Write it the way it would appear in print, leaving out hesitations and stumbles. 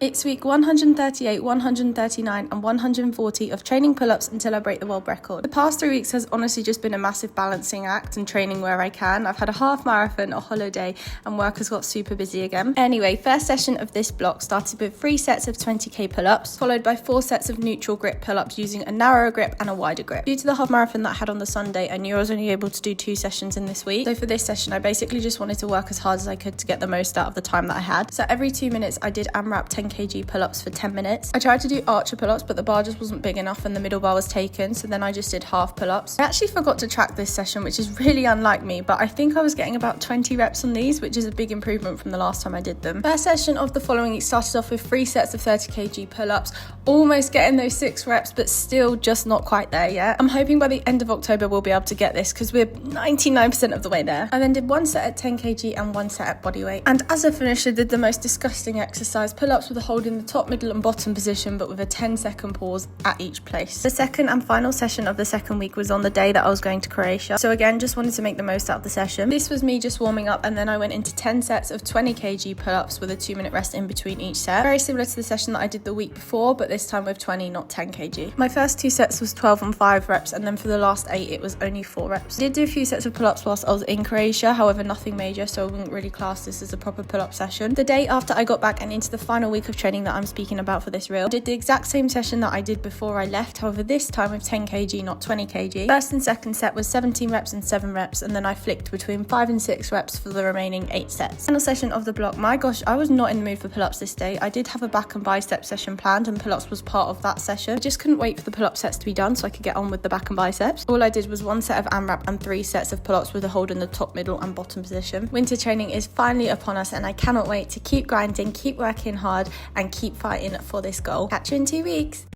It's week 138, 139 and 140 of training pull-ups until I break the world record. The past 3 weeks has honestly just been a massive balancing act and training where I can. I've had a half marathon, a holiday, and work has got super busy again. Anyway, first session of this block started with 3 sets of 20k pull-ups, followed by 4 sets of neutral grip pull-ups using a narrower grip and a wider grip. Due to the half marathon that I had on the Sunday, I knew I was only able to do 2 sessions in this week. So for this session, I basically just wanted to work as hard as I could to get the most out of the time that I had. So every 2 minutes, I did AMRAP 10kg pull-ups for 10 minutes. I tried to do archer pull-ups, but the bar just wasn't big enough and the middle bar was taken, so then I just did half pull-ups. I actually forgot to track this session, which is really unlike me, but I think I was getting about 20 reps on these, which is a big improvement from the last time I did them. First session of the following week started off with 3 sets of 30kg pull-ups, almost getting those 6 reps, but still just not quite there yet. I'm hoping by the end of October we'll be able to get this because we're 99% of the way there. I then did 1 set at 10kg and 1 set at bodyweight. And as a finisher, did the most disgusting exercise, pull-ups with a hold in the top, middle and bottom position, but with a 10-second pause at each place. The second and final session of the second week was on the day that I was going to Croatia. So again, just wanted to make the most out of the session. This was me just warming up, and then I went into 10 sets of 20kg pull-ups with a 2-minute rest in between each set. Very similar to the session that I did the week before, but this time with 20, not 10kg. My first 2 sets was 12 and 5 reps, and then for the last 8, it was only 4 reps. I did do a few sets of pull-ups whilst I was in Croatia, however, nothing major, so I wouldn't really class this as a proper pull-up session. The day after I got back and into the final week of training that I'm speaking about for this reel, I did the exact same session that I did before I left, however this time with 10kg, not 20kg. First and second set was 17 reps and 7 reps, and then I flicked between 5 and 6 reps for the remaining 8 sets. Final session of the block. My gosh, I was not in the mood for pull-ups this day. I did have a back and bicep session planned, and pull-ups was part of that session. I just couldn't wait for the pull-up sets to be done so I could get on with the back and biceps. All I did was 1 set of AMRAP and 3 sets of pull-ups with a hold in the top, middle and bottom position. Winter training is finally upon us, and I cannot wait to keep grinding, keep working hard and keep fighting for this goal. Catch you in 2 weeks.